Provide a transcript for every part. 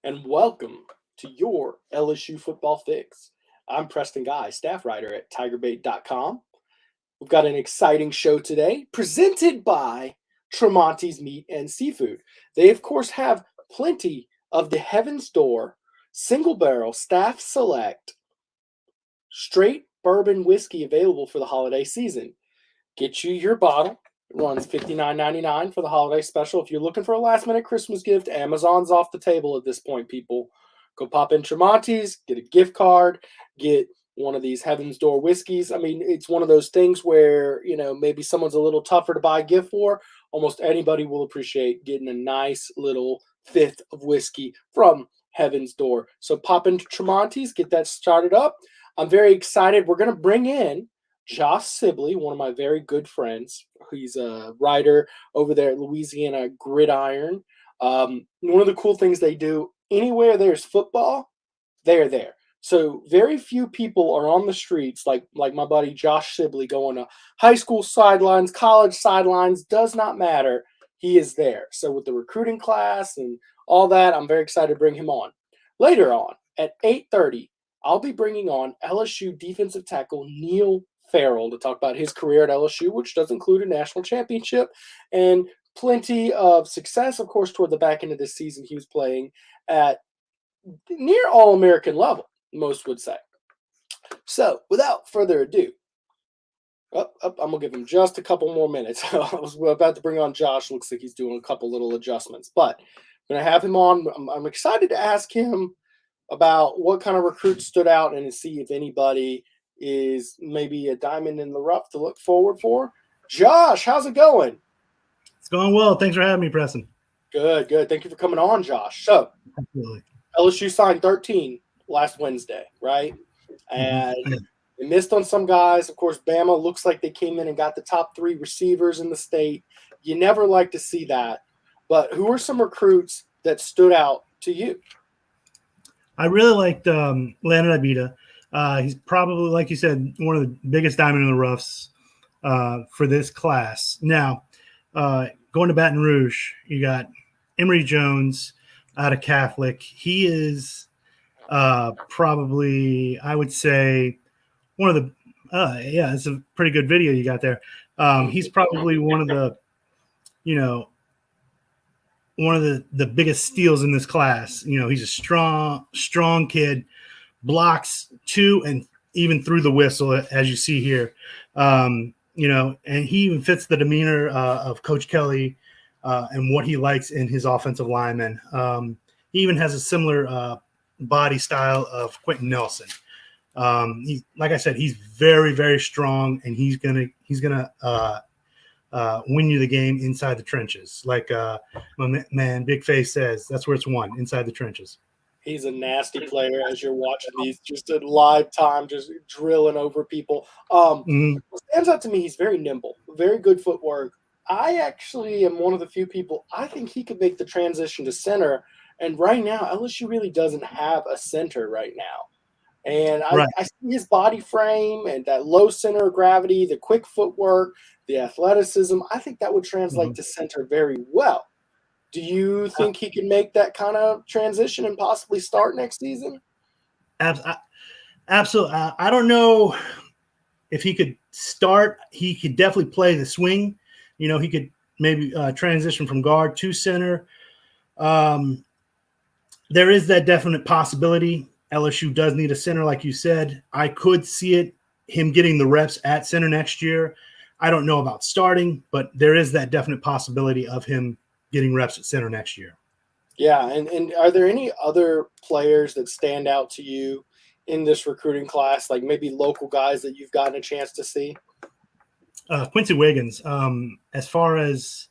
and welcome to your LSU Football Fix. I'm Preston Guy, staff writer at TigerBait.com. We've got an exciting show today presented by Tramonte's Meat and Seafood. They, of course, have plenty of the Heaven's Door single barrel staff select straight bourbon whiskey available for the holiday season. Get you your bottle. It runs $59.99 for the holiday special. If you're looking for a last-minute Christmas gift, Amazon's off the table at this point, people. Go pop in Tramonte's, get a gift card, get one of these Heaven's Door whiskeys. I mean, it's one of those things where, maybe someone's a little tougher to buy a gift for. Almost anybody will appreciate getting a nice little fifth of whiskey from Heaven's Door. So pop into Tramonte's, get that started up. I'm very excited. We're going to bring in Josh Sibley, one of my very good friends. He's a writer over there at Louisiana Gridiron. One of the cool things they do, anywhere there's football, they're there. So very few people are on the streets like my buddy Josh Sibley going to high school sidelines, college sidelines, does not matter. He is there. So with the recruiting class and all that, I'm very excited to bring him on. Later on at 8:30, I'll be bringing on LSU defensive tackle Neil Farrell to talk about his career at LSU, which does include a national championship and plenty of success. Of course, toward the back end of this season, he was playing at near All-American level, most would say. So, without further ado, I'm going to give him just a couple more minutes. I was about to bring on Josh. Looks like he's doing a couple little adjustments, but I'm going to have him on. I'm excited to ask him about what kind of recruits stood out and to see if anybody is maybe a diamond in the rough to look forward for. Josh, how's it going? It's going well. Thanks for having me, Preston. Good. Thank you for coming on, Josh. So, absolutely. LSU signed 13 last Wednesday, right? And they missed on some guys. Of course, Bama looks like they came in and got the top 3 receivers in the state. You never like to see that. But who are some recruits that stood out to you? I really liked Leonard Abita. He's probably, like you said, one of the biggest diamond in the roughs for this class. Now, going to Baton Rouge, you got Emory Jones out of Catholic. He is probably, I would say, one of the it's a pretty good video you got there. He's probably one of the, one of the biggest steals in this class. He's a strong kid, blocks to and even through the whistle, as you see here. And he even fits the demeanor of Coach Kelly and what he likes in his offensive linemen. He even has a similar body style of Quentin Nelson. Like I said, he's very, very strong, and he's gonna win you the game inside the trenches. Like my man Big Face says, that's where it's won, inside the trenches. He's a nasty player as you're watching these just in live time, just drilling over people. What stands out to me, he's very nimble, very good footwork. I actually am one of the few people, I think he could make the transition to center. And right now, LSU really doesn't have a center right now. And I see his body frame and that low center of gravity, the quick footwork, the athleticism. I think that would translate to center very well. Do you think he can make that kind of transition and possibly start next season? Absolutely. I don't know if he could start. He could definitely play the swing. He could maybe transition from guard to center. There is that definite possibility. LSU does need a center, like you said. I could see him getting the reps at center next year. I don't know about starting, but there is that definite possibility of him getting reps at center next year. Yeah, and are there any other players that stand out to you in this recruiting class, like maybe local guys that you've gotten a chance to see? Quincy Wiggins, as far as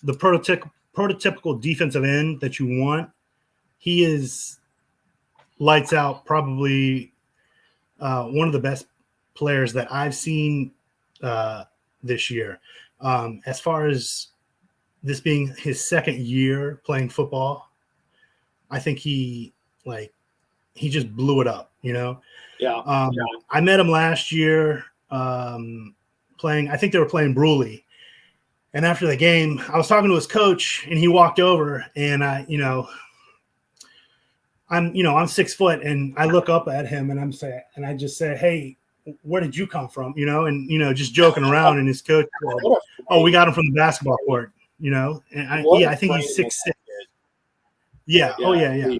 the prototypical defensive end that you want, he is lights out, probably one of the best players that I've seen this year. As far as this being his second year playing football, I think he just blew it up, Yeah. I met him last year playing, I think they were playing Bruley. And after the game, I was talking to his coach, and he walked over, and I'm 6 foot, and I look up at him, and I just say, "Hey, where did you come from?" And just joking around, and his coach said, "Oh, we got him from the basketball court." And I think he's 6'6". Yeah. Oh yeah.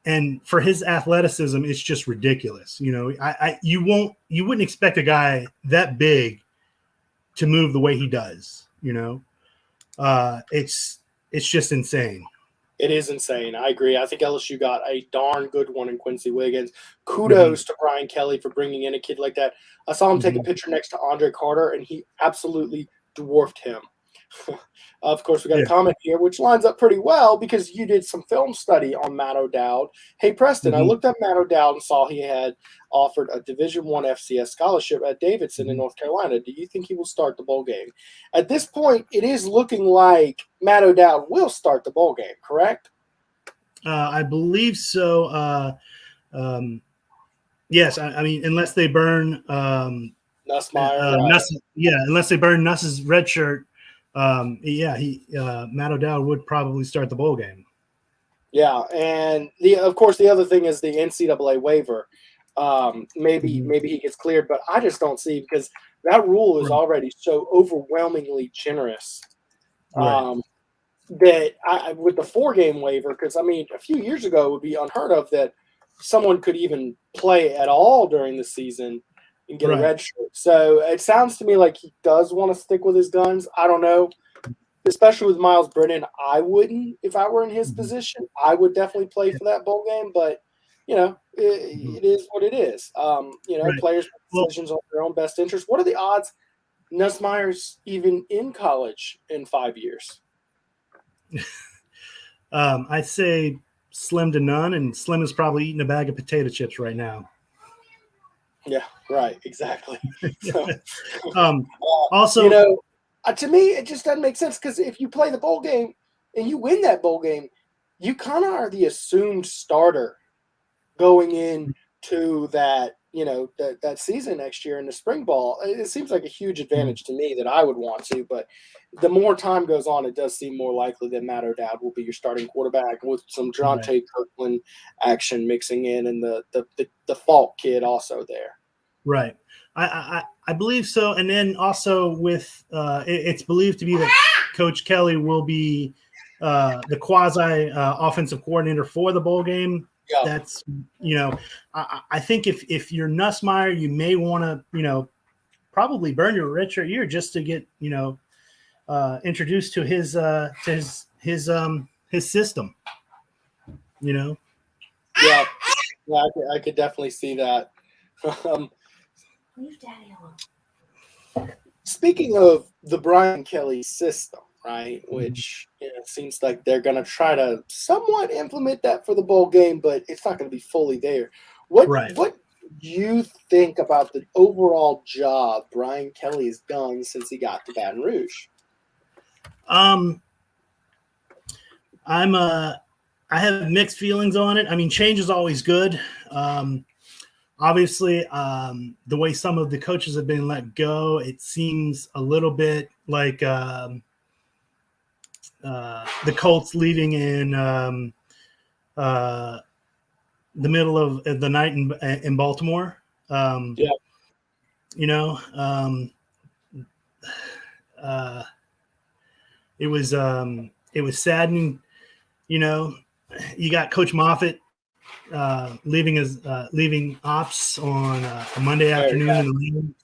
And for his athleticism, it's just ridiculous. You wouldn't expect a guy that big to move the way he does. It's just insane. It is insane. I agree. I think LSU got a darn good one in Quincy Wiggins. Kudos to Brian Kelly for bringing in a kid like that. I saw him take a picture next to Andre Carter, and he absolutely dwarfed him. Of course, we got a comment here, which lines up pretty well because you did some film study on Matt O'Dowd. Hey, Preston, I looked up Matt O'Dowd and saw he had offered a Division I FCS scholarship at Davidson in North Carolina. Do you think he will start the bowl game? At this point, it is looking like Matt O'Dowd will start the bowl game, correct? I believe so. Yes, I mean, unless they burn Nussmeier. Unless they burn Nuss's red shirt. Matt O'Dowd would probably start the bowl game. Yeah, and of course the other thing is the NCAA waiver. Maybe he gets cleared, but I just don't see, because that rule is already so overwhelmingly generous that with the 4-game waiver, because I mean a few years ago it would be unheard of that someone could even play at all during the season and get a red shirt. So it sounds to me like he does want to stick with his guns. I don't know. Especially with Miles Brennan, I wouldn't if I were in his position. I would definitely play for that bowl game, but it is what it is. Players make decisions on their own best interest. What are the odds Nussmeier's even in college in 5 years? I'd say slim to none, and Slim is probably eating a bag of potato chips right now. Yeah, right, exactly. So, also, to me, it just doesn't make sense, because if you play the bowl game and you win that bowl game, you kind of are the assumed starter going into that, that season next year in the spring ball. It seems like a huge advantage to me that I would want to, but the more time goes on, it does seem more likely that Matt O'Dowd will be your starting quarterback with some Darante Kirkland action mixing in, and the Falk kid also there. Right. I believe so. And then also with it's believed to be that Coach Kelly will be the quasi offensive coordinator for the bowl game. Yeah. That's, I think if you're Nussmeier, you may want to, probably burn your redshirt year just to get, introduced to his system, Yeah, I could definitely see that. Leave Daddy alone. Speaking of the Brian Kelly system, right, which seems like they're going to try to somewhat implement that for the bowl game, but it's not going to be fully there. What do you think about the overall job Brian Kelly has done since he got to Baton Rouge? I have mixed feelings on it. I mean, change is always good. Obviously, the way some of the coaches have been let go, it seems a little bit like the Colts leaving in the middle of the night in Baltimore. It was saddening. You got Coach Moffitt leaving ops on a Monday afternoon in the rain.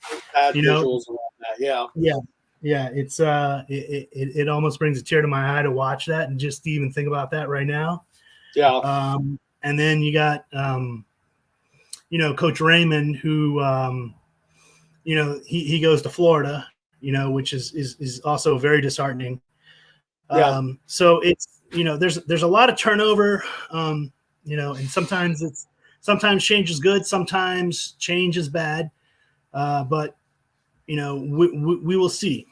Visuals around that. Yeah. It's it almost brings a tear to my eye to watch that and just even think about that right now. Yeah. And then you got Coach Raymond, who he goes to Florida, which is also very disheartening. So it's there's a lot of turnover. And sometimes change is good, sometimes change is bad, but we will see.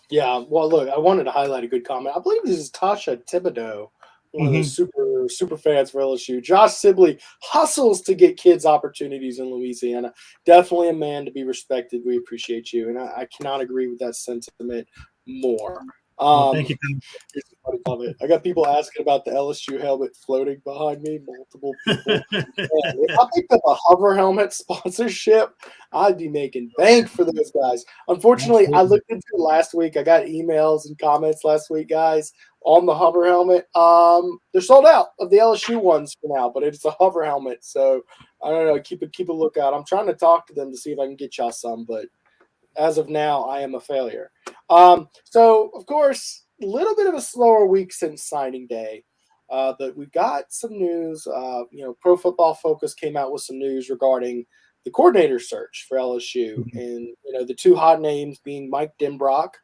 Yeah, well, look, I wanted to highlight a good comment. I believe this is Tasha Thibodeau, one of the super fans for LSU. Josh Sibley hustles to get kids opportunities in Louisiana. Definitely a man to be respected. We appreciate you, and I cannot agree with that sentiment more. Well, thank you. Here's a funny comment. I got people asking about the LSU helmet floating behind me. Multiple people. Man, if I picked up a hover helmet sponsorship, I'd be making bank for those guys. Unfortunately, I Absolutely. looked into it last week. I got emails and comments last week, guys, on the hover helmet. They're sold out of the LSU ones for now, but it's a hover helmet, so I don't know. Keep a lookout. I'm trying to talk to them to see if I can get y'all some, but as of now, I am a failure. So, of course, a little bit of a slower week since signing day, but we've got some news. Pro Football Focus came out with some news regarding the coordinator search for LSU, Mhm. and the two hot names being Mike Denbrock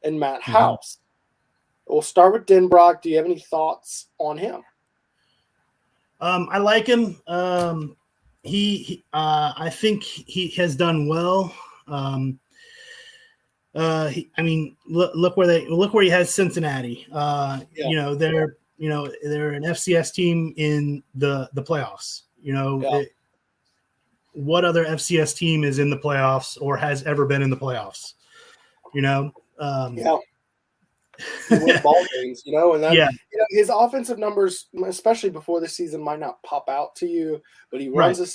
and Matt Mhm. House. We'll start with Denbrock. Do you have any thoughts on him? I like him. I think he has done well. Look where he has Cincinnati. Yeah. They're an FCS team in the playoffs. Yeah. What other FCS team is in the playoffs or has ever been in the playoffs? Yeah. He win ball games, and then Yeah, his offensive numbers, especially before the season, might not pop out to you, but he runs right.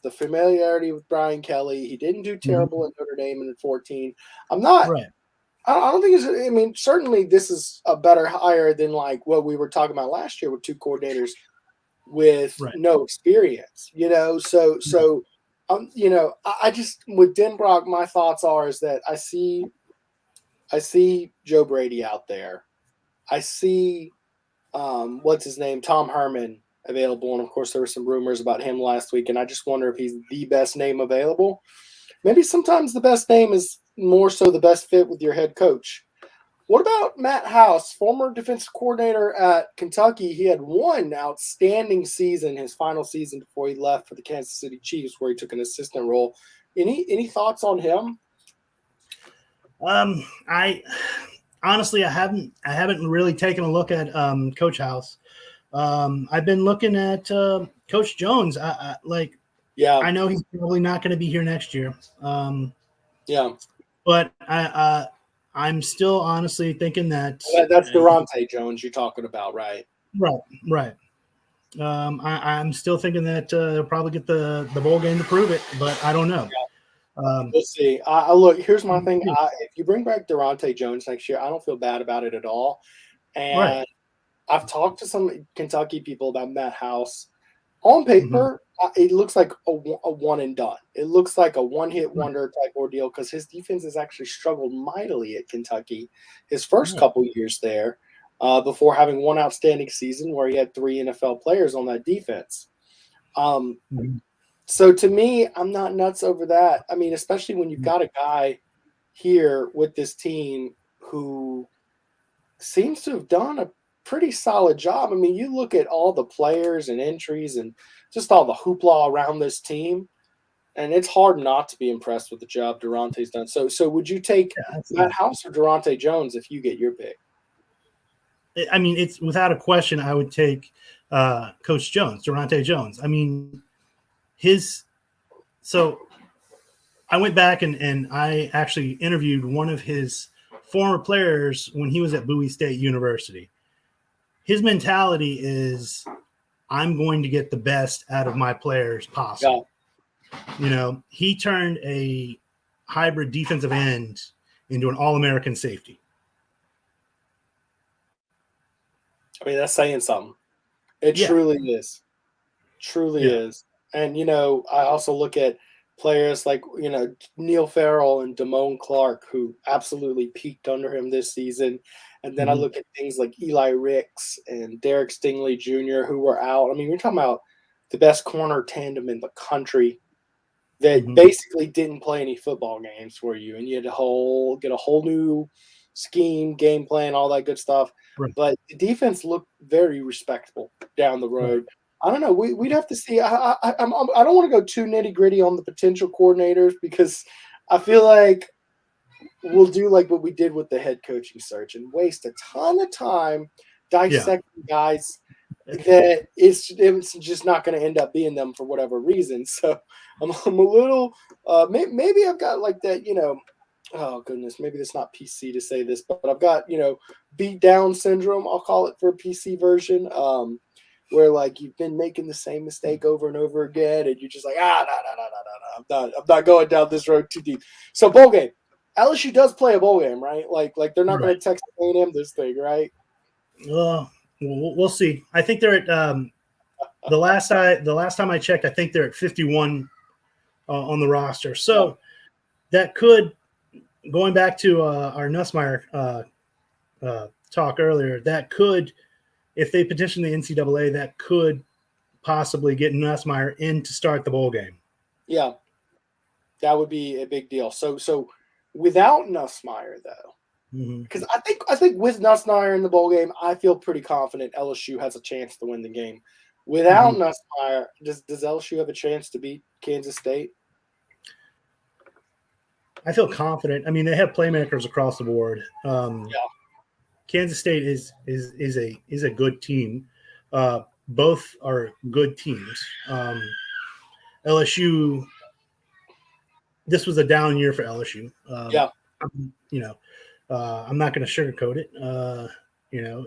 the familiarity with Brian Kelly. He didn't do Mhm. terrible at Notre Dame in 14. I'm not. Right. I don't think it's. I mean, certainly this is a better hire than like what we were talking about last year with two coordinators with Right. no experience. I just with Denbrock, my thoughts are is that I see Joe Brady out there. I see what's his name, Tom Herman available, and of course there were some rumors about him last week, and I just wonder if he's the best name available. Maybe sometimes the best name is more so the best fit with your head coach. What about Matt House, former defensive coordinator at Kentucky? He had one outstanding season, his final season before he left for the Kansas City Chiefs, where he took an assistant role. Any thoughts on him? I honestly I haven't really taken a look at Coach House. I've been looking at Coach Jones. Yeah, I know he's probably not going to be here next year. yeah. But I'm still honestly thinking that That's Darante Jones you're talking about, right? right. I'm still thinking that they'll probably get the bowl game to prove it, but I don't know. We'll see. I look. Here's my thing. If you bring back Darante Jones next year, I don't feel bad about it at all. Right. And I've talked to some Kentucky people about Matt House. On Mhm. paper, it looks like a one and done. It looks like a one-hit Right. wonder type ordeal because his defense has actually struggled mightily at Kentucky his first Right. couple years there, before having one outstanding season where he had 3 NFL players on that defense. Mhm. So to me, I'm not nuts over that. I mean, especially when you've Mhm. got a guy here with this team who seems to have done a pretty solid job. I mean, you look at all the players and entries and just all the hoopla around this team, and it's hard not to be impressed with the job Durante's done. So would you take Yeah, Matt absolutely. House or Darante Jones if you get your pick? I mean, it's without a question. I would take Coach Jones, Darante Jones. I mean, his. So I went back and I actually interviewed one of his former players when he was at Bowie State University. His mentality is, I'm going to get the best out of my players Yeah. possible. He turned a hybrid defensive end into an All-American safety. I mean, that's saying something. It Yeah. truly is. Truly Yeah. is. And, I also look at players like, Neil Farrell and Damone Clark, who absolutely peaked under him this season. And then I Mhm. look at things like Eli Ricks and Derek Stingley Jr., who were out. I mean, we're talking about the best corner tandem in the country that Mhm. basically didn't play any football games for you. And you had to get a whole new scheme, game plan, all that good stuff. Right. But the defense looked very respectable down the Right. road. I don't know. We'd have to see. I don't want to go too nitty gritty on the potential coordinators because I feel like we'll do like what we did with the head coaching search and waste a ton of time Yeah. dissecting guys that it's just not going to end up being them for whatever reason. So I'm a little maybe I've got like that oh goodness, maybe it's not PC to say this, but I've got, beat down syndrome, I'll call it for a PC version. Where like you've been making the same mistake over and over again, and you're just like, no, I'm not going down this road too deep. So bowl game. LSU does play a bowl game, right? Like they're not going Right. to Texas A&M this thing, right? We'll see. I think they're at the last time I checked, I think they're at 51 on the roster. So that could, going back to our Nussmeier talk earlier, that could, if they petition the NCAA, that could possibly get Nussmeier in to start the bowl game. Yeah, that would be a big deal. So without Nussmeier though, because I think with Nussmeier in the bowl game, I feel pretty confident LSU has a chance to win the game. Without Nussmeier, does LSU have a chance to beat Kansas State? I feel confident. I mean, they have playmakers across the board. Kansas State is a good team. Both are good teams. LSU. This was a down year for LSU. I'm not going to sugarcoat it.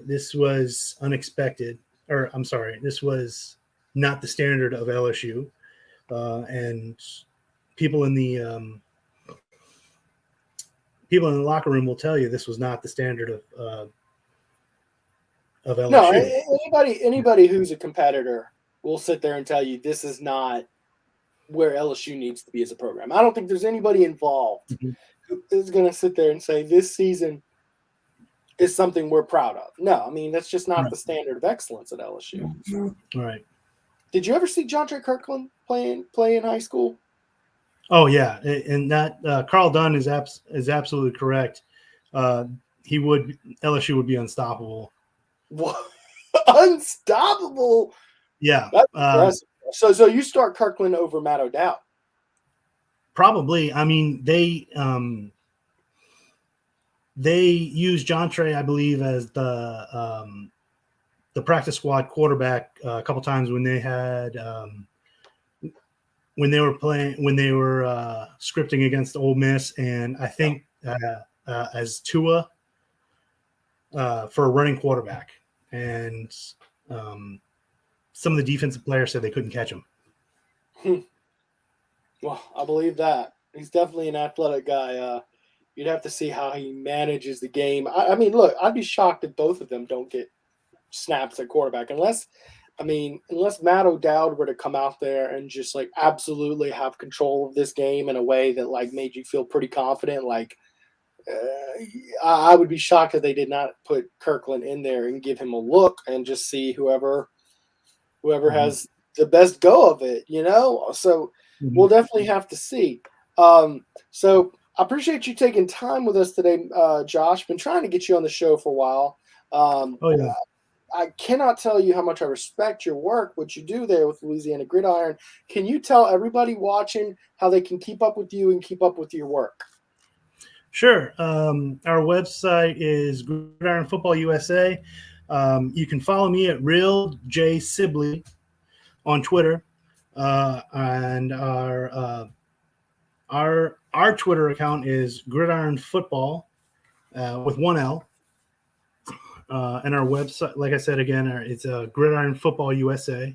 This was unexpected, or I'm sorry, this was not the standard of LSU, and people in the locker room will tell you this was not the standard of LSU. No, anybody who's a competitor will sit there and tell you this is not where LSU needs to be as a program. I don't think there's anybody involved who is going to sit there and say this season is something we're proud of. No, I mean, that's just not the standard of excellence at LSU. All right. Did you ever see Jontre Kirkland play in high school? Oh yeah, and that Carl Dunn is absolutely correct. LSU would be unstoppable. What? Unstoppable? Yeah. That's impressive. So you start Kirkland over Matt O'Dowd? Probably. I mean, they used Jontre, I believe, as the practice squad quarterback a couple times when they had when they were scripting against Ole Miss, and I think as Tua for a running quarterback, and some of the defensive players said they couldn't catch him. Well, I believe that. He's definitely an athletic guy. You'd have to see how he manages the game. I mean, look, I'd be shocked if both of them don't get snaps at quarterback, unless Matt O'Dowd were to come out there and just like absolutely have control of this game in a way that like made you feel pretty confident. Like I would be shocked if they did not put Kirkland in there and give him a look and just see whoever has the best go of it, So we'll definitely have to see. So I appreciate you taking time with us today, Josh. Been trying to get you on the show for a while. I cannot tell you how much I respect your work, what you do there with Louisiana Gridiron. Can you tell everybody watching how they can keep up with you and keep up with your work? Sure. Our website is Gridiron Football USA. You can follow me at Real J Sibley on Twitter, and our Twitter account is Gridiron Football with one L. And our website, like I said again, it's Gridiron Football USA.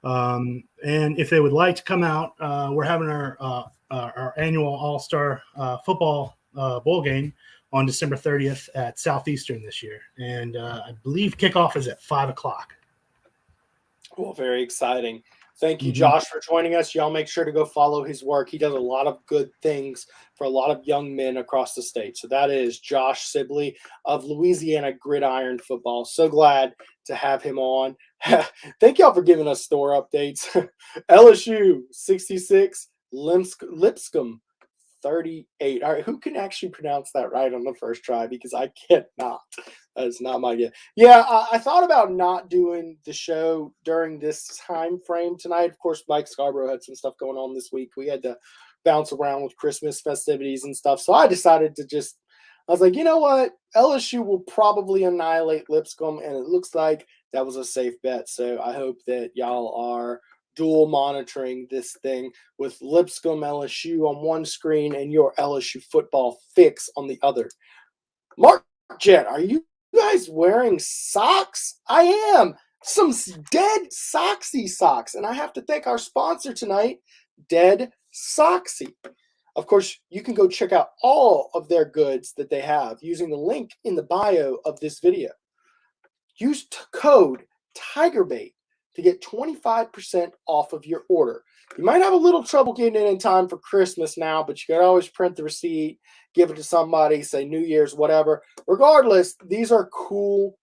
And if they would like to come out, we're having our annual All-Star Football Bowl game on December 30th at Southeastern this year. And I believe kickoff is at 5:00. Well, very exciting. Thank you, Josh, for joining us. Y'all make sure to go follow his work. He does a lot of good things for a lot of young men across the state. So that is Josh Sibley of Louisiana Gridiron Football. So glad to have him on. Thank y'all for giving us store updates. LSU 66, Lipscomb 38. All right, who can actually pronounce that right on the first try? Because I cannot. That is not my idea. Yeah, I thought about not doing the show during this time frame tonight. Of course, Mike Scarborough had some stuff going on this week. We had to bounce around with Christmas festivities and stuff. So I decided to I was like, you know what? LSU will probably annihilate Lipscomb, and it looks like that was a safe bet. So I hope that y'all are dual monitoring this thing with Lipscomb LSU on one screen and your LSU football fix on the other. Mark Jet, are you guys wearing socks? I am. Some Dead Soxy socks. And I have to thank our sponsor tonight, Dead Soxy. Of course, you can go check out all of their goods that they have using the link in the bio of this video. Use code TIGERBAIT to get 25% off of your order. You might have a little trouble getting it in time for Christmas now, but you can always print the receipt, give it to somebody, say New Year's, whatever. Regardless, these are cool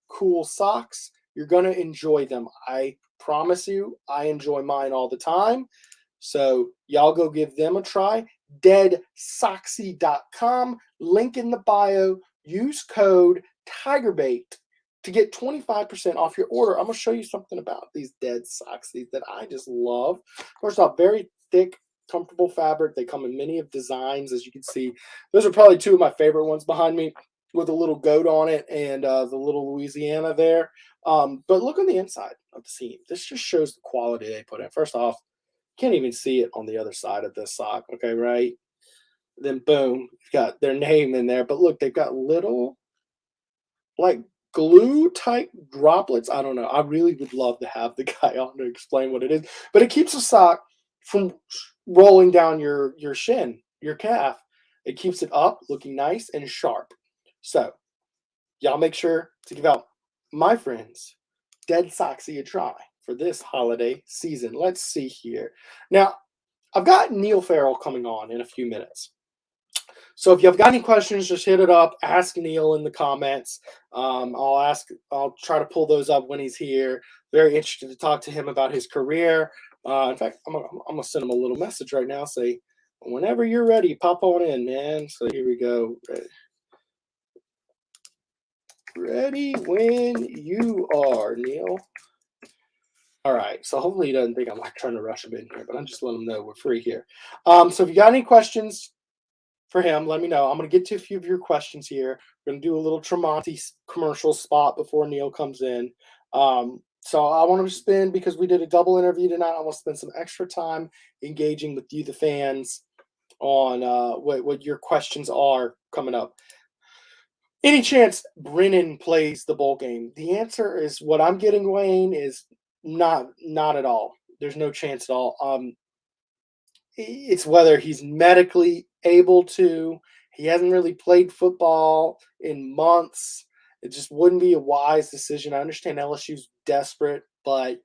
socks. You're going to enjoy them. I promise you, I enjoy mine all the time. So y'all go give them a try. DeadSoxy.com, link in the bio. Use code TIGERBAIT to get 25% off your order. I'm going to show you something about these Dead Soxy that I just love. First off, very thick, comfortable fabric. They come in many of designs, as you can see. Those are probably two of my favorite ones behind me with a little goat on it and the little Louisiana there. But look on the inside of the seam. This just shows the quality they put in. First off, can't even see it on the other side of this sock. Okay, right? Then boom, you've got their name in there. But look, they've got little, like, glue type droplets. I don't know. I really would love to have the guy on to explain what it is. But it keeps the sock from rolling down your shin, your calf. It keeps it up, looking nice and sharp. So, y'all make sure to give out my friends Dead Soxy a try for this holiday season. Let's see here. Now, I've got Neil Farrell coming on in a few minutes. So if you've got any questions, just hit it up. Ask Neil in the comments. I'll try to pull those up when he's here. Very interested to talk to him about his career. In fact, I'm gonna send him a little message right now. Say, whenever you're ready, pop on in, man. So here we go. Ready when you are, Neil. All right, so hopefully he doesn't think I'm like trying to rush him in here, but I'm just letting him know we're free here. So if you got any questions for him, let me know. I'm going to get to a few of your questions here. We're going to do a little Tramonte commercial spot before Neil comes in. So I want to spend, because we did a double interview tonight, I want to spend some extra time engaging with you, the fans, on what your questions are coming up. Any chance Brennan plays the bowl game? The answer is, what I'm getting, Wayne, is not at all. There's no chance at all. It's whether he's medically able to. He hasn't really played football in months. It just wouldn't be a wise decision. I understand LSU's desperate, but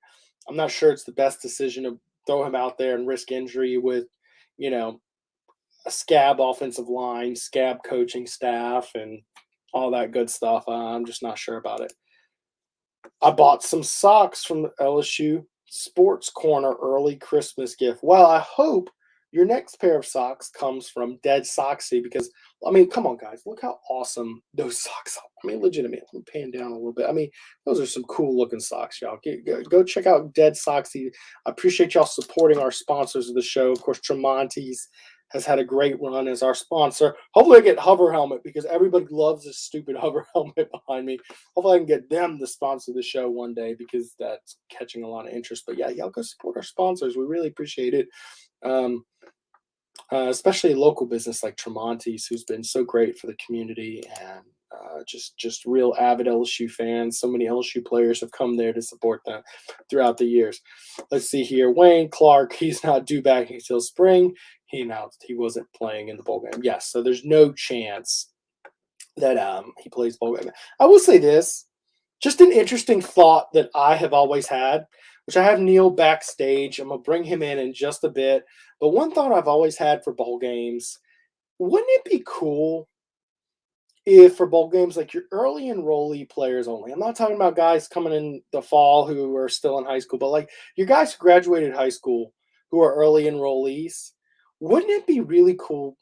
I'm not sure it's the best decision to throw him out there and risk injury with, a scab offensive line, scab coaching staff, and all that good stuff. I'm just not sure about it. I bought some socks from the LSU Sports Corner early Christmas gift. Well, I hope your next pair of socks comes from Dead Soxy, because, I mean, come on, guys. Look how awesome those socks are. I mean, legitimately. Let me pan down a little bit. I mean, those are some cool-looking socks, y'all. Go check out Dead Soxy. I appreciate y'all supporting our sponsors of the show. Of course, Tramonte's has had a great run as our sponsor. Hopefully I get Hover Helmet, because everybody loves this stupid Hover Helmet behind me. Hopefully I can get them to sponsor the show one day, because that's catching a lot of interest. But yeah, y'all go support our sponsors. We really appreciate it. Especially a local business like Tramonte's, who's been so great for the community, and just real avid LSU fans. So many LSU players have come there to support them throughout the years. Let's see here. Wayne Clark, he's not due back until spring. He announced he wasn't playing in the bowl game. Yes, so there's no chance that he plays bowl game. I will say this, just an interesting thought that I have always had, which I have Neil backstage. I'm going to bring him in just a bit. But one thought I've always had for bowl games, wouldn't it be cool if for bowl games, like, your early enrollee players only? I'm not talking about guys coming in the fall who are still in high school, but like your guys who graduated high school who are early enrollees. Wouldn't it be really cool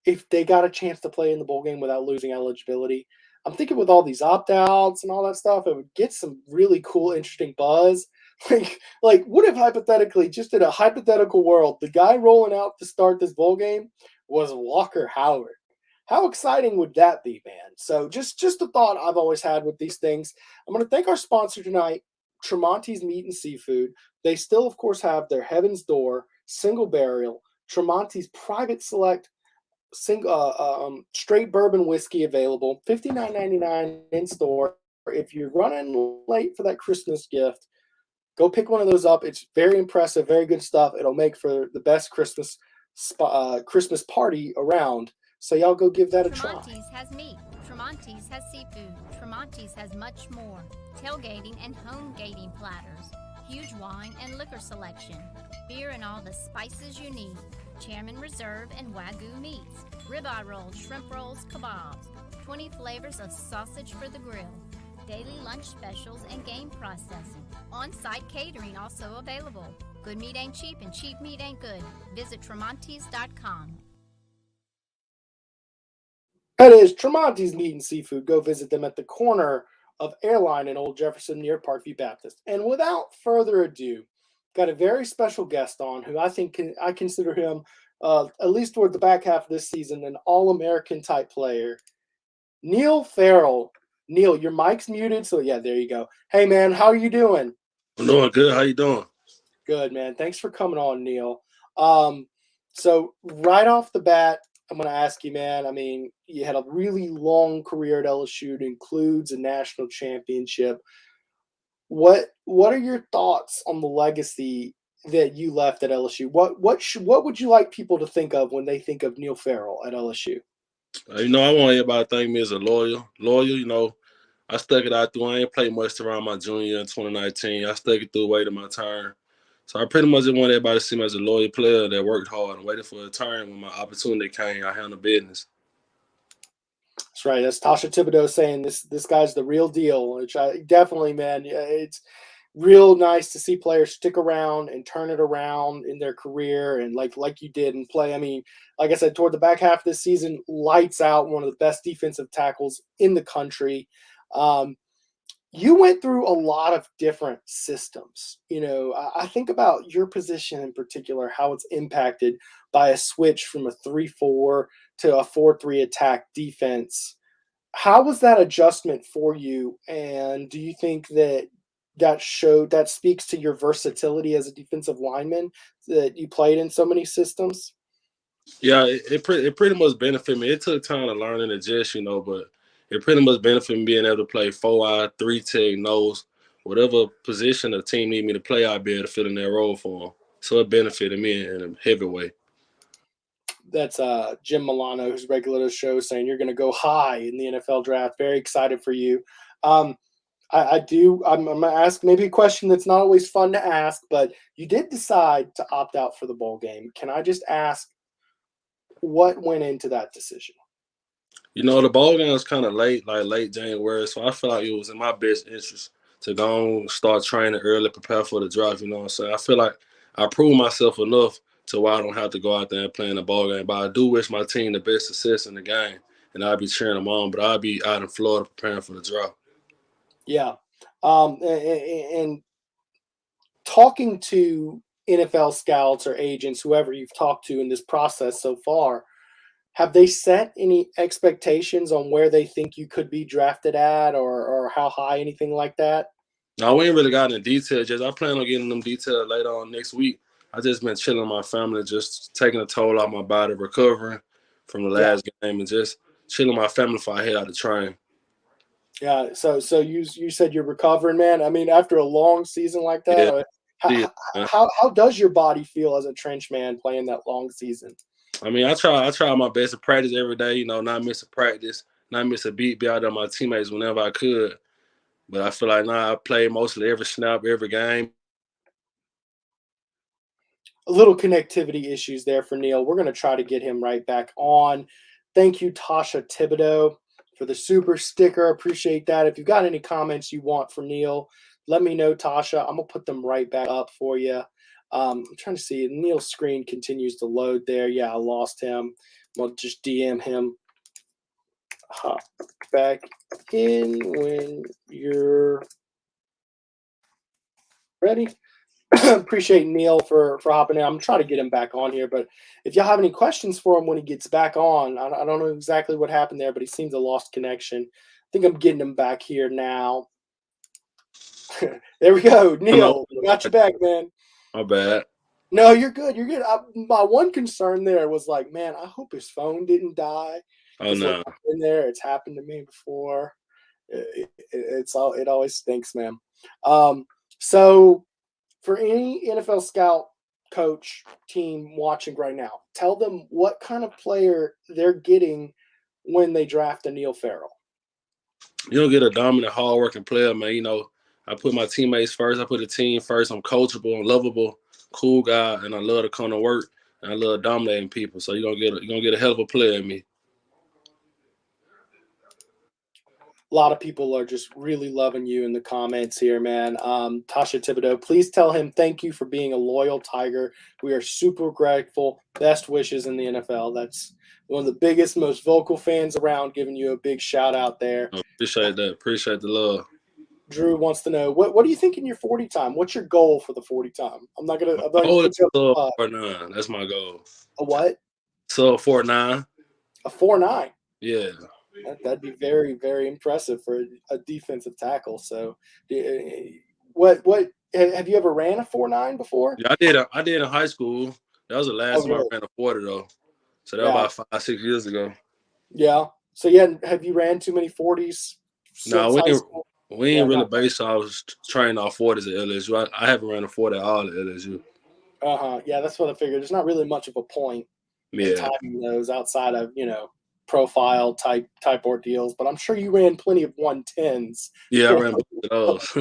if they got a chance to play in the bowl game without losing eligibility? I'm thinking with all these opt-outs and all that stuff, it would get some really cool, interesting buzz. Like, what if hypothetically, just in a hypothetical world, the guy rolling out to start this bowl game was Walker Howard? How exciting would that be, man? So just a thought I've always had with these things. I'm going to thank our sponsor tonight, Tramonte's Meat and Seafood. They still, of course, have their Heaven's Door, single barrel, Tramonte's Private Select, straight bourbon whiskey available, $59.99 in store. If you're running late for that Christmas gift, go pick one of those up. It's very impressive, very good stuff. It'll make for the best Christmas party around. So y'all go give that a try. Tramonte's has meat. Tramonte's has seafood. Tramonte's has much more. Tailgating and homegating platters. Huge wine and liquor selection. Beer and all the spices you need. Chairman Reserve and Wagyu meats. Ribeye rolls, shrimp rolls, kebabs. 20 flavors of sausage for the grill. Daily lunch specials and game processing. On-site catering also available. Good meat ain't cheap and cheap meat ain't good. Visit Tramontes.com. That is Tramonte's Meat and Seafood. Go visit them at the corner of Airline and Old Jefferson near Parkview Baptist. And without further ado, got a very special guest on who I consider him, at least toward the back half of this season, an All-American type player, Neil Farrell. Neil, your mic's muted, so yeah, there you go. Hey, man, how are you doing? I'm doing good. How you doing? Good, man. Thanks for coming on, Neil. So right off the bat, I'm going to ask you, man, I mean, you had a really long career at LSU. It includes a national championship. What are your thoughts on the legacy that you left at LSU? What would you like people to think of when they think of Neil Farrell at LSU? I want everybody to think me as a loyal. I stuck it out through. I ain't played much around my junior year in 2019. I stuck it through, waited my turn. So I pretty much just want everybody to see me as a loyal player that worked hard and waited for a turn. When my opportunity came, I handled business. That's right. That's Tasha Thibodeau saying this guy's the real deal, which I definitely, man, it's real nice to see players stick around and turn it around in their career and like you did and play. I mean, like I said, toward the back half of this season, lights out, one of the best defensive tackles in the country. You went through a lot of different systems. I think about your position in particular, how it's impacted by a switch from a 3-4 to a 4-3 attack defense. How was that adjustment for you? And do you think that speaks to your versatility as a defensive lineman, that you played in so many systems? Yeah, it pretty much benefited me. It took time to learn and adjust, but it pretty much benefited me being able to play 4-eye, 3-tech, nose, whatever position the team need me to play, I'd be able to fit in that role for them. So it benefited me in a heavy way. That's Jim Milano, who's regular to the show, saying you're going to go high in the NFL draft. Very excited for you. I'm going to ask maybe a question that's not always fun to ask, but you did decide to opt out for the bowl game. Can I just ask what went into that decision? The bowl game was kind of late January, so I feel like it was in my best interest to go and start training early, prepare for the draft, what I'm saying? I feel like I proved myself enough to where I don't have to go out there and play in the ball game. But I do wish my team the best success in the game, and I'll be cheering them on, but I'll be out in Florida preparing for the draft. Yeah. And talking to NFL scouts or agents, whoever you've talked to in this process so far, have they set any expectations on where they think you could be drafted at or how high, anything like that? No, we ain't really gotten in detail. Just I plan on getting them details later on next week. I just been chilling with my family, just taking a toll off my body, recovering from the last game, and just chilling with my family before I head out to train. Yeah. So you said you're recovering, man. I mean, after a long season like that, how does your body feel as a trench man playing that long season? I mean, I try my best to practice every day, not miss a practice, not miss a beat, be out there with my teammates whenever I could. But I feel like now I play mostly every snap, every game. A little connectivity issues there for Neil. We're going to try to get him right back on. Thank you, Tasha Thibodeau, for the super sticker. Appreciate that. If you've got any comments you want for Neil, let me know, Tasha. I'm going to put them right back up for you. I'm trying to see. Neil's screen continues to load there. Yeah, I lost him. I'll just DM him. Hop back in when you're ready. Appreciate Neil for hopping in. I'm trying to get him back on here, but if y'all have any questions for him when he gets back on, I don't know exactly what happened there, but he seems to lost connection. I think I'm getting him back here now. There we go. Neil, got you back, man. My bad. No, you're good. You're good. My one concern there was like, man, I hope his phone didn't die. Oh, no. In there, it's happened to me before. It always stinks, man. So for any NFL scout, coach, team watching right now, tell them what kind of player they're getting when they draft a Neil Farrell. You don't get a dominant, hard-working player, man. You know, I put my teammates first. I put the team first. I'm coachable. I'm lovable, cool guy, and I love to come to work. And I love dominating people. So you're gonna get a hell of a player in me. A lot of people are just really loving you in the comments here, man. Tasha Thibodeau, please tell him thank you for being a loyal Tiger. We are super grateful. Best wishes in the NFL. That's one of the biggest, most vocal fans around, giving you a big shout out there. Appreciate that. Appreciate the love. Drew wants to know, what do you think in your 40 time? What's your goal for the 40 time? I'm not gonna Sub put you up 4.9. That's my goal. A what? Sub 4.9. A 4.9. Yeah. That'd be very, very impressive for a defensive tackle. So, what have you ever ran a 4.9 before? Yeah, I did in high school. That was the last time I ran a 40 though. So that was about 5-6 years ago. Yeah. So yeah, have you ran too many 40s? No, we ain't really based. I was training off 40s at LSU. I haven't ran a 40 at all at LSU. Yeah, that's what I figured. There's not really much of a point in timing those outside of profile type ordeals, but I'm sure you ran plenty of 110s. Yeah, I ran those.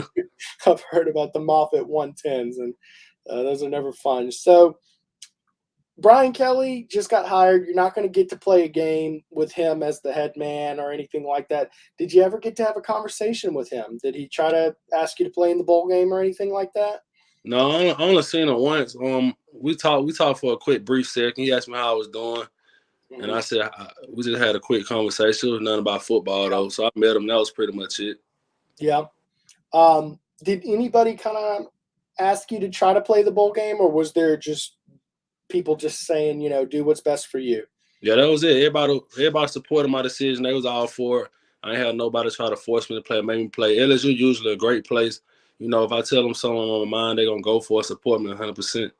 I've heard about the Moffitt 110s, and those are never fun. So Brian Kelly just got hired. You're not going to get to play a game with him as the head man or anything like that. Did you ever get to have a conversation with him? Did he try to ask you to play in the bowl game or anything like that? No, I only seen him once. We talked for a quick brief second. He asked me how I was doing. And I said, we just had a quick conversation. It was nothing about football, though. So I met him. That was pretty much it. Yeah. Did anybody kind of ask you to try to play the bowl game, or was there just people just saying, do what's best for you? Yeah, that was it. Everybody supported my decision. They was all for it. I ain't had nobody try to force me to play, make me play. LSU usually a great place. If I tell them something on my mind, they're going to go for it, support me 100%.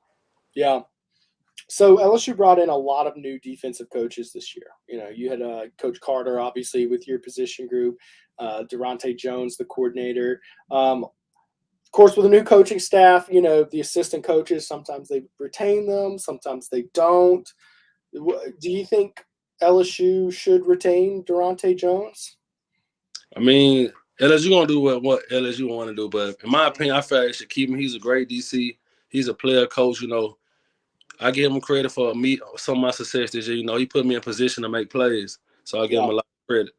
Yeah. So LSU brought in a lot of new defensive coaches this year. You had Coach Carter, obviously, with your position group, Darante Jones, the coordinator. Of course, with a new coaching staff, the assistant coaches, sometimes they retain them, sometimes they don't. Do you think LSU should retain Darante Jones? I mean, LSU going to do what LSU want to do. But in my opinion, I feel like they should keep him. He's a great DC. He's a player coach, I give him credit for some of my success this year. He put me in position to make plays. So I give him a lot of credit.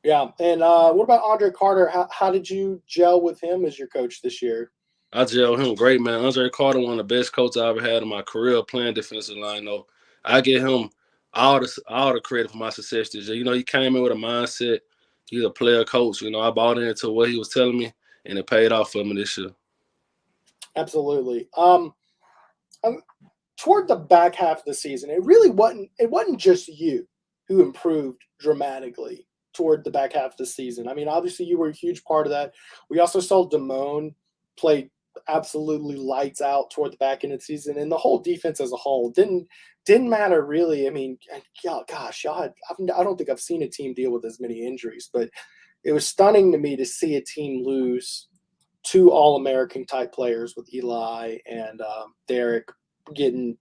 Yeah. And what about Andre Carter? How did you gel with him as your coach this year? I gel with him great, man. Andre Carter, one of the best coaches I ever had in my career playing defensive line. I give him all the credit for my success this year. He came in with a mindset. He's a player coach. I bought into what he was telling me, and it paid off for me this year. Absolutely. Toward the back half of the season, it wasn't just you who improved dramatically toward the back half of the season. I mean, obviously you were a huge part of that. We also saw Damone play absolutely lights out toward the back end of the season, and the whole defense as a whole didn't matter really. I mean, gosh, I don't think I've seen a team deal with as many injuries, but it was stunning to me to see a team lose two All-American type players with Eli and Derek getting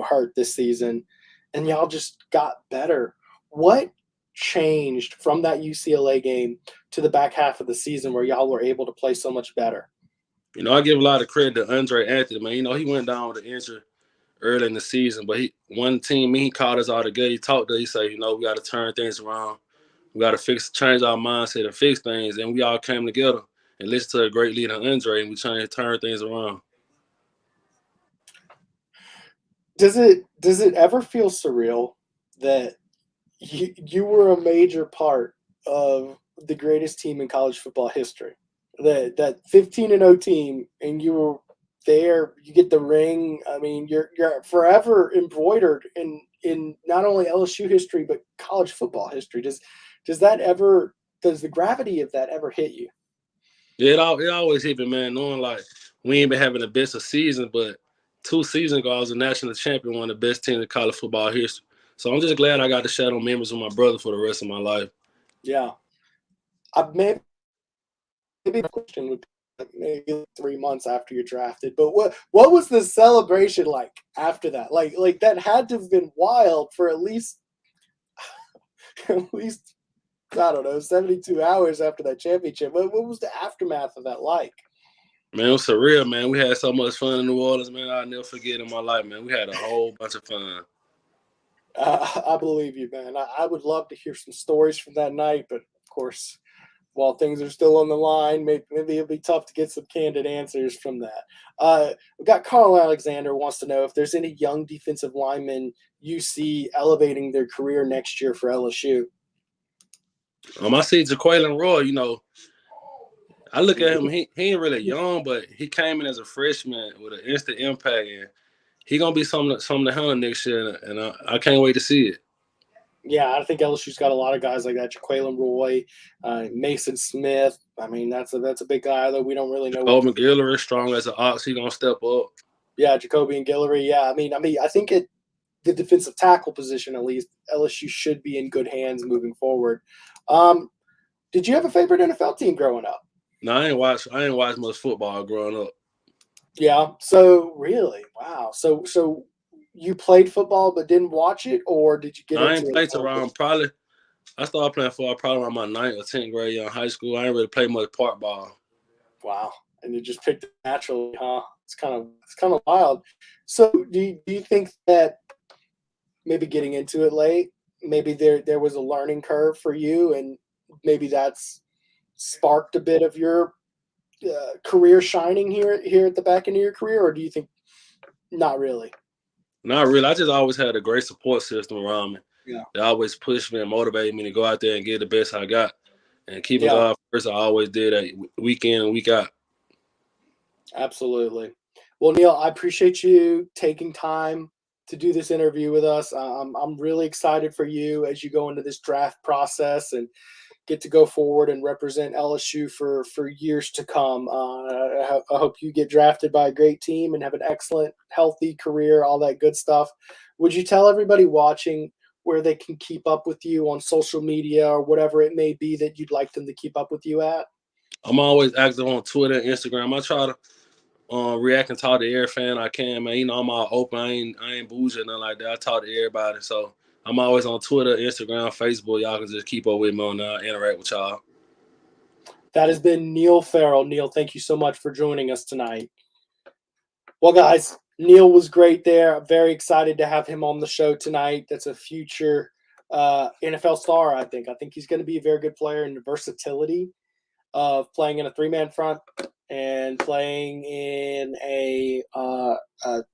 hurt this season, and y'all just got better. What changed from that UCLA game to the back half of the season where y'all were able to play so much better? I give a lot of credit to Andre Anthony, man. He went down with an injury early in the season, but he called us all together. He talked to us. He said, we got to turn things around. We got to change our mindset and fix things, and we all came together and listened to a great leader, Andre, and we trying to turn things around. Does it ever feel surreal that you were a major part of the greatest team in college football history? That 15-0 team, and you were there, you get the ring. I mean, you're forever embroidered in not only LSU history but college football history. Does the gravity of that ever hit you? Yeah, it always hit me, man, knowing like we ain't been having the best of seasons, but 2 seasons ago I was a national champion, one of the best teams in college football history. So I'm just glad I got to share those memories with my brother for the rest of my life. Yeah. Maybe the question would be maybe 3 months after you're drafted, but what was the celebration like after that? Like that had to have been wild for at least I don't know, 72 hours after that championship. What was the aftermath of that like? Man, it was surreal, man. We had so much fun in New Orleans, man. I'll never forget in my life, man. We had a whole bunch of fun. I believe you, man. I would love to hear some stories from that night, but of course, while things are still on the line, maybe it'll be tough to get some candid answers from that. We've got Carl Alexander wants to know if there's any young defensive linemen you see elevating their career next year for LSU. I see Jaquaylin Roy, you know, I look at him, he ain't really young, but he came in as a freshman with an instant impact, and he going to be something to handle next year, and I can't wait to see it. Yeah, I think LSU's got a lot of guys like that. Jaquaylin Roy, Mason Smith. I mean, that's a big guy, though we don't really know. Jacoby Guillory, strong as an ox, he going to step up. Yeah, Jacoby and Guillory. Yeah, I mean, I think at the defensive tackle position, at least, LSU should be in good hands moving forward. Did you have a favorite NFL team growing up? No, I ain't watch much football growing up. Yeah. So really, wow. So you played football but didn't watch it, or did you get into it? I ain't played around I started playing football probably around my 9th or 10th grade in high school. I ain't really played much park ball. Wow. And you just picked it naturally, huh? It's kind of wild. So do you think that maybe getting into it late, maybe there was a learning curve for you, and maybe that's sparked a bit of your career shining here at the back end of your career, or do you think not really? Not really. I just always had a great support system around me. Yeah. They always pushed me and motivated me to go out there and get the best I got. And keeping Yeah. God first, I always did that week in and week out. Absolutely. Well, Neil, I appreciate you taking time to do this interview with us. I'm really excited for you as you go into this draft process and get to go forward and represent LSU for years to come. I hope you get drafted by a great team and have an excellent, healthy career, all that good stuff. Would you tell everybody watching where they can keep up with you on social media or whatever it may be that you'd like them to keep up with you at? I'm always active on Twitter and Instagram. I try to react and talk to every fan I can, man. You know, I'm all open. I ain't bougie or nothing like that. I talk to everybody. So I'm always on Twitter, Instagram, Facebook. Y'all can just keep up with me on there, interact with y'all. That has been Neil Farrell. Neil, thank you so much for joining us tonight. Well, guys, Neil was great there. I'm very excited to have him on the show tonight. That's a future NFL star, I think. I think he's going to be a very good player in the versatility of playing in a three-man front and playing in a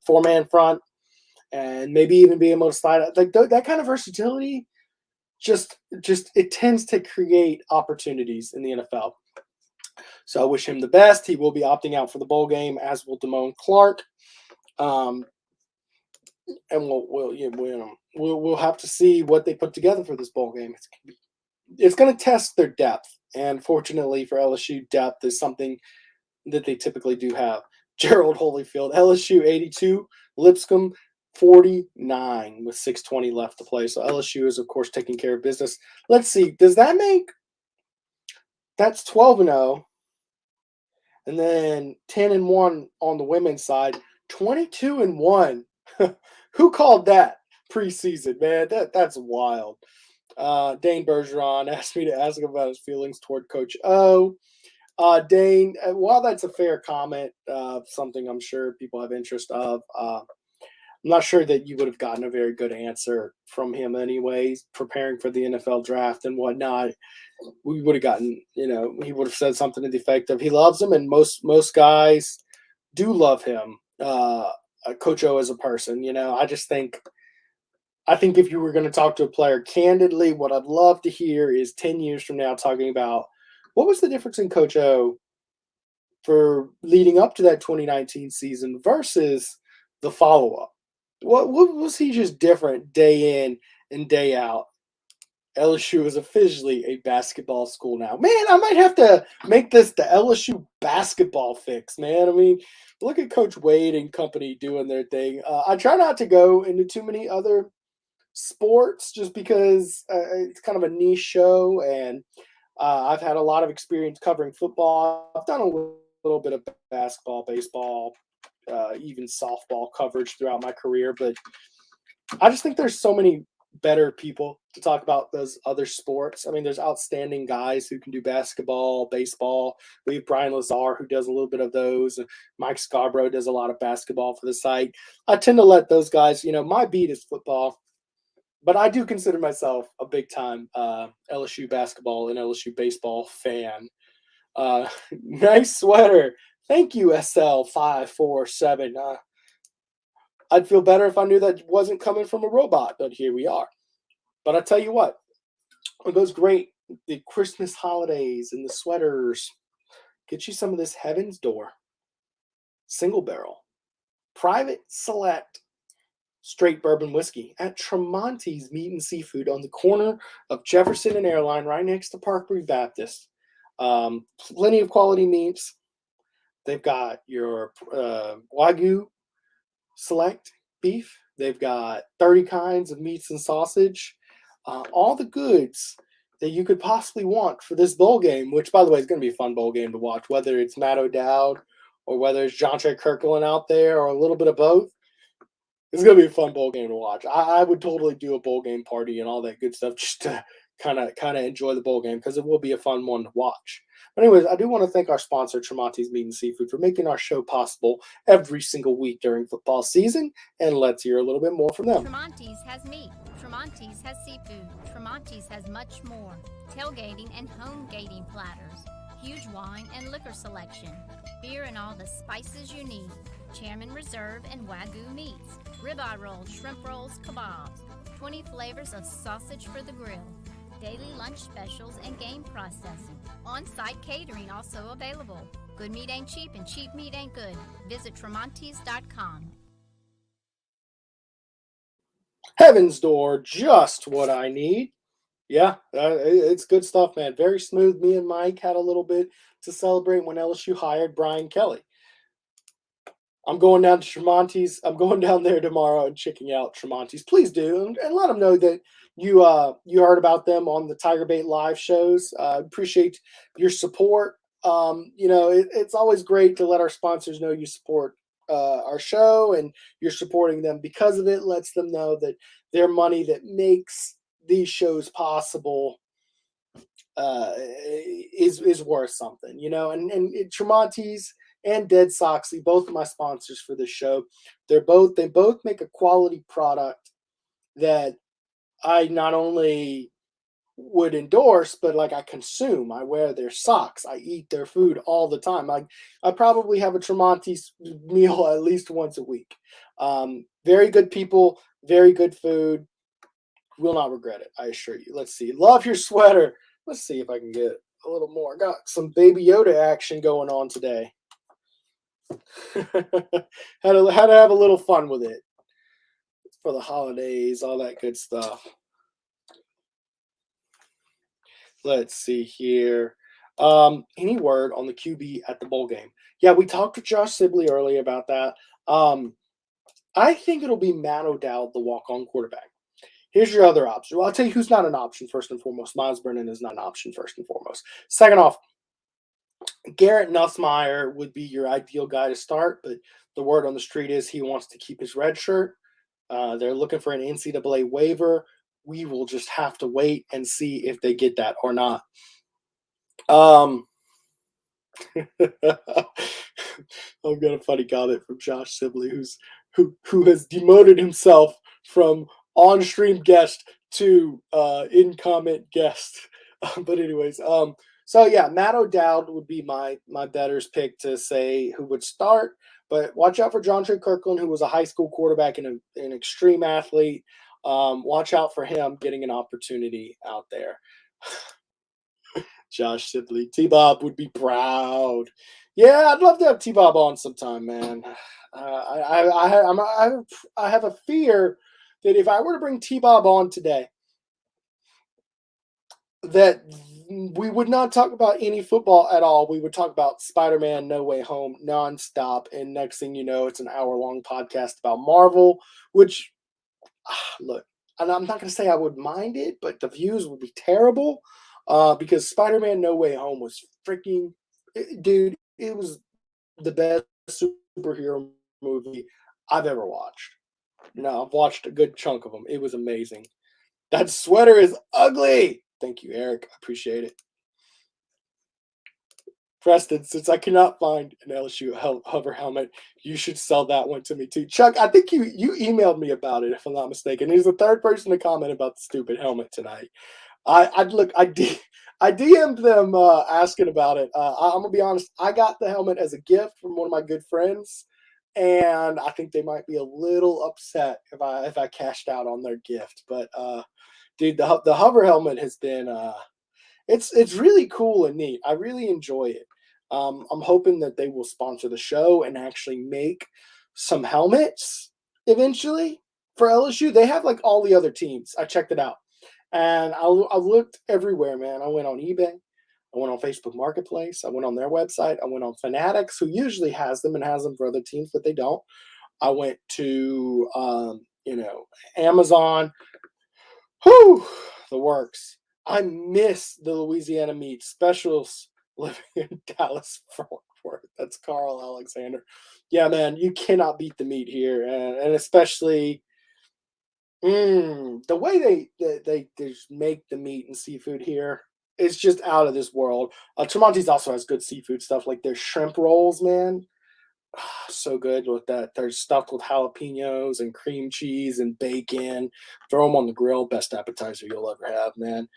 four-man front, and maybe even being able to slide out. Like that kind of versatility, just it tends to create opportunities in the NFL. So I wish him the best. He will be opting out for the bowl game, as will Damone Clark. And we'll have to see what they put together for this bowl game. It's going to test their depth, and fortunately for LSU, depth is something that they typically do have. Gerald Holyfield, LSU 82, Lipscomb 49 with 6:20 left to play. So LSU is, of course, taking care of business. Let's see. Does that make – that's 12-0, and then 10-1 on the women's side, 22-1. Who called that preseason, man? That's wild. Dane Bergeron asked me to ask him about his feelings toward Coach O. Dane, while that's a fair comment, something I'm sure people have interest of, I'm not sure that you would have gotten a very good answer from him anyways, preparing for the NFL draft and whatnot. We would have gotten, he would have said something to the effect of he loves him, and most guys do love him, Coach O as a person. I think if you were going to talk to a player candidly, what I'd love to hear is 10 years from now talking about what was the difference in Coach O for leading up to that 2019 season versus the follow-up. What was he just different day in and day out? LSU is officially a basketball school now. Man, I might have to make this the LSU basketball fix, man. I mean, look at Coach Wade and company doing their thing. I try not to go into too many other sports just because it's kind of a niche show, and I've had a lot of experience covering football. I've done a little bit of basketball, baseball, even softball coverage throughout my career, but I just think there's so many better people to talk about those other sports. I mean, there's outstanding guys who can do basketball, baseball. We have Brian Lazar who does a little bit of those. Mike Scarborough does a lot of basketball for the site. I tend to let those guys, my beat is football, but I do consider myself a big time LSU basketball and LSU baseball fan. Nice sweater. Thank you, SL547. I'd feel better if I knew that wasn't coming from a robot, but here we are. But I tell you what, it goes great. The Christmas holidays and the sweaters. Get you some of this Heaven's Door single barrel, private select straight bourbon whiskey at Tramonte's Meat and Seafood on the corner of Jefferson and Airline, right next to Parkbury Baptist. Plenty of quality meats. They've got your Wagyu select beef. They've got 30 kinds of meats and sausage. All the goods that you could possibly want for this bowl game, which, by the way, is going to be a fun bowl game to watch, whether it's Matt O'Dowd or whether it's Jontre Kirkland out there or a little bit of both. It's going to be a fun bowl game to watch. I would totally do a bowl game party and all that good stuff just to kind of enjoy the bowl game because it will be a fun one to watch. But anyways, I do want to thank our sponsor, Tramonte's Meat and Seafood, for making our show possible every single week during football season. And let's hear a little bit more from them. Tramonte's has meat. Tramonte's has seafood. Tramonte's has much more. Tailgating and homegating platters. Huge wine and liquor selection. Beer and all the spices you need. Chairman Reserve and Wagyu meats. Ribeye rolls, shrimp rolls, kebabs. 20 flavors of sausage for the grill. Daily lunch specials and game processing. On-site catering also available. Good meat ain't cheap and cheap meat ain't good. Visit Tramontes.com. Heaven's Door, just what I need. Yeah, it's good stuff, man. Very smooth. Me and Mike had a little bit to celebrate when LSU hired Brian Kelly. I'm going down to Tramonte's. I'm going down there tomorrow and checking out Tramonte's. Please do, and let them know that you heard about them on the Tiger Bait live shows. Appreciate your support. It's always great to let our sponsors know you support our show and you're supporting them because of it. Lets them know that their money that makes these shows possible is worth something, and Tramonte's and Dead Soxley, both of my sponsors for this show. They both make a quality product that I not only would endorse, but like I consume. I wear their socks. I eat their food all the time. I probably have a Tramonte's meal at least once a week. Very good people, very good food. Will not regret it, I assure you. Let's see. Love your sweater. Let's see if I can get a little more. Got some Baby Yoda action going on today. had to have a little fun with it for the holidays, all that good stuff. Let's see here. Any word on the QB at the bowl game? Yeah, we talked to Josh Sibley earlier about that. I think it'll be Matt O'Dowd, the walk-on quarterback. Here's your other option. Well, I'll tell you who's not an option first and foremost. Miles Brennan is not an option first and foremost. Second off, Garrett Nussmeier would be your ideal guy to start, but the word on the street is he wants to keep his red shirt. They're looking for an NCAA waiver. We will just have to wait and see if they get that or not. I've got a funny comment from Josh Sibley, who has demoted himself from on-stream guest to in-comment guest. But anyways, so yeah, Matt O'Dowd would be my better's pick to say who would start. But watch out for Jontre Kirkland, who was a high school quarterback and an extreme athlete. Watch out for him getting an opportunity out there. Josh Sibley. T-Bob would be proud. Yeah, I'd love to have T-Bob on sometime, man. I have a fear that if I were to bring T-Bob on today, that we would not talk about any football at all. We would talk about Spider-Man No Way Home nonstop. And next thing you know, it's an hour-long podcast about Marvel, which, look, and I'm not going to say I would mind it, but the views would be terrible because Spider-Man No Way Home was freaking, dude, it was the best superhero movie I've ever watched. I've watched a good chunk of them. It was amazing. That sweater is ugly. Thank you, Eric. I appreciate it. Preston, since I cannot find an LSU hover helmet, you should sell that one to me too. Chuck, I think you emailed me about it, if I'm not mistaken. He's the third person to comment about the stupid helmet tonight. I DM'd them asking about it. I'm gonna be honest. I got the helmet as a gift from one of my good friends, and I think they might be a little upset if I cashed out on their gift. But dude, the hover helmet has been it's really cool and neat. I really enjoy it. I'm hoping that they will sponsor the show and actually make some helmets eventually for LSU. They have like all the other teams. I checked it out. And I looked everywhere, man. I went on eBay. I went on Facebook Marketplace. I went on their website. I went on Fanatics, who usually has them and has them for other teams, but they don't. I went to, Amazon. Whew, the works. I miss the Louisiana meat specials living in Dallas, Fort Worth. That's Carl Alexander. Yeah, man, you cannot beat the meat here. And especially the way they just make the meat and seafood here is just out of this world. Tramonte's also has good seafood stuff, like their shrimp rolls, man. So good with that. They're stuffed with jalapenos and cream cheese and bacon. Throw them on the grill. Best appetizer you'll ever have, man.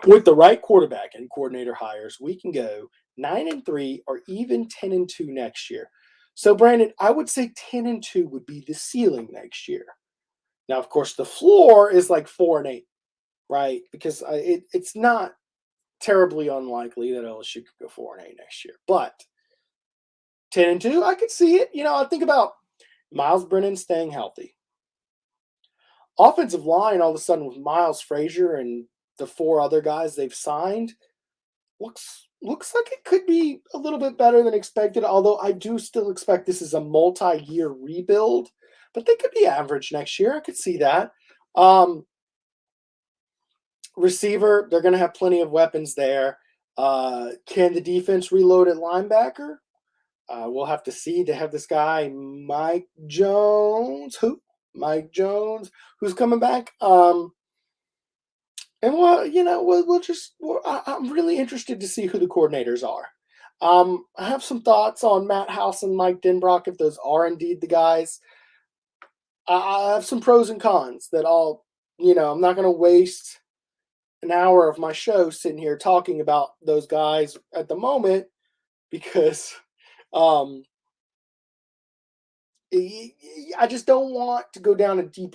With the right quarterback and coordinator hires, we can go 9-3 or even 10-2 next year. So, Brandon, I would say 10-2 would be the ceiling next year. Now, of course, the floor is like 4-8, right? Because it's not terribly unlikely that LSU could go 4-8 next year. But 10-2, I could see it. I think about Miles Brennan staying healthy. Offensive line, all of a sudden, with Miles Frazier and the 4 other guys they've signed, looks like it could be a little bit better than expected, although I do still expect this is a multi-year rebuild. But they could be average next year. I could see that. Receiver, they're going to have plenty of weapons there. Can the defense reload at linebacker? We'll have to see. They have this guy, Mike Jones. Mike Jones, who's coming back. And I'm really interested to see who the coordinators are. I have some thoughts on Matt House and Mike Denbrock, if those are indeed the guys. I have some pros and cons that I'm not going to waste an hour of my show sitting here talking about those guys at the moment because I just don't want to go down a deep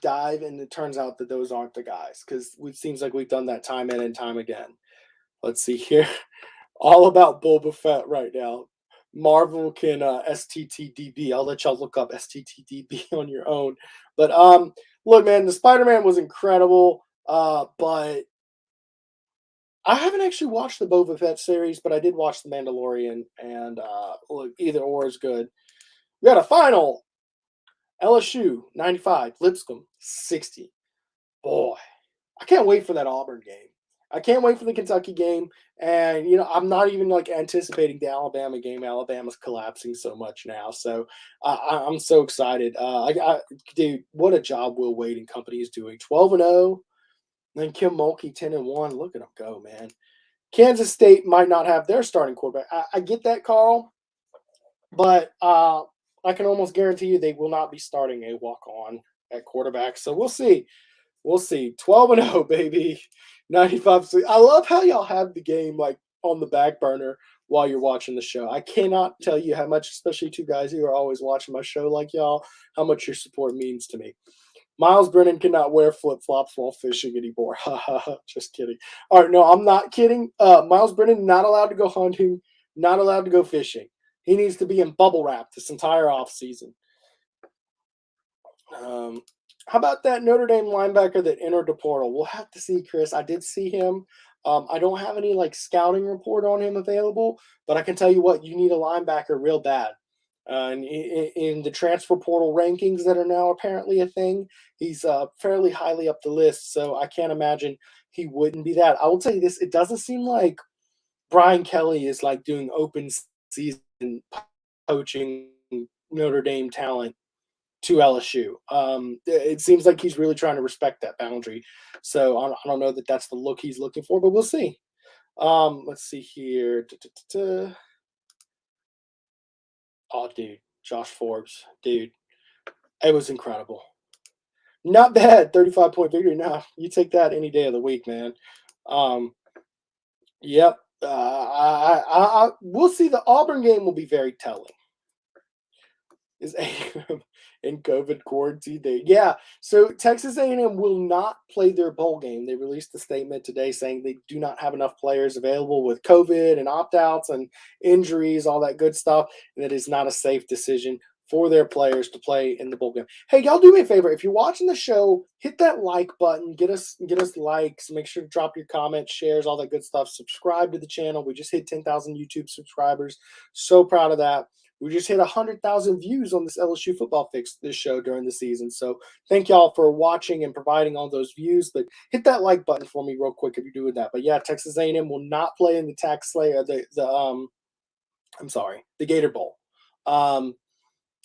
dive, and it turns out that those aren't the guys because it seems like we've done that time in and time again. Let's see here. All about Boba Fett right now. Marvel can STTDB. I'll let y'all look up STTDB on your own. But look, man, the Spider-Man was incredible. But I haven't actually watched the Boba Fett series, but I did watch The Mandalorian, and look, either or is good. We got a final. LSU 95, Lipscomb 60. Boy, I can't wait for that Auburn game. I can't wait for the Kentucky game. And, I'm not even anticipating the Alabama game. Alabama's collapsing so much now. So I'm so excited. Dude, what a job Will Wade and company is doing. 12-0. Then Kim Mulkey 10-1. Look at them go, man. Kansas State might not have their starting quarterback. I get that, Carl. But I can almost guarantee you they will not be starting a walk-on at quarterback. So we'll see. We'll see. 12-0, baby. 95. I love how y'all have the game on the back burner while you're watching the show. I cannot tell you how much, especially two guys who are always watching my show like y'all, how much your support means to me. Miles Brennan cannot wear flip-flops while fishing anymore. Just kidding. All right, no, I'm not kidding. Miles Brennan not allowed to go hunting, not allowed to go fishing. He needs to be in bubble wrap this entire offseason. How about that Notre Dame linebacker that entered the portal? We'll have to see, Chris. I did see him. I don't have any scouting report on him available, but I can tell you what, you need a linebacker real bad. In the transfer portal rankings that are now apparently a thing, he's fairly highly up the list. So I can't imagine he wouldn't be that. I will tell you this: it doesn't seem like Brian Kelly is doing open season poaching Notre Dame talent to LSU. It seems like he's really trying to respect that boundary. So I don't know that that's the look he's looking for, but we'll see. Let's see here. Oh, dude, Josh Forbes, dude, it was incredible. Not bad, 35-point victory. No, you take that any day of the week, man. Yep. We'll see. The Auburn game will be very telling. Is A&M in COVID quarantine day? Yeah. So Texas A&M will not play their bowl game. They released a statement today saying they do not have enough players available with COVID and opt-outs and injuries, all that good stuff, and it is not a safe decision for their players to play in the bowl game. Hey, y'all do me a favor. If you're watching the show, hit that like button. Get us likes. Make sure to drop your comments, shares, all that good stuff. Subscribe to the channel. We just hit 10,000 YouTube subscribers. So proud of that. We just hit 100,000 views on this LSU football fix this show during the season. So thank y'all for watching and providing all those views. But hit that like button for me real quick if you're doing that. But yeah, Texas A&M will not play in the the Gator Bowl.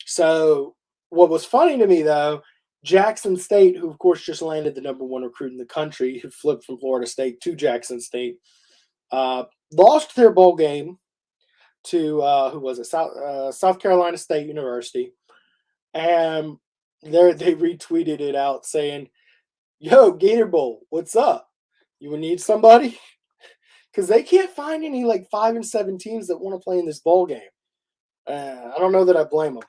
So what was funny to me though, Jackson State, who of course just landed the #1 recruit in the country, who flipped from Florida State to Jackson State, lost their bowl game to who was it? South Carolina State University, and they retweeted it out saying, "Yo, Gator Bowl, what's up? You would need somebody?" Because they can't find any 5 and 7 teams that want to play in this bowl game. I don't know that I blame them.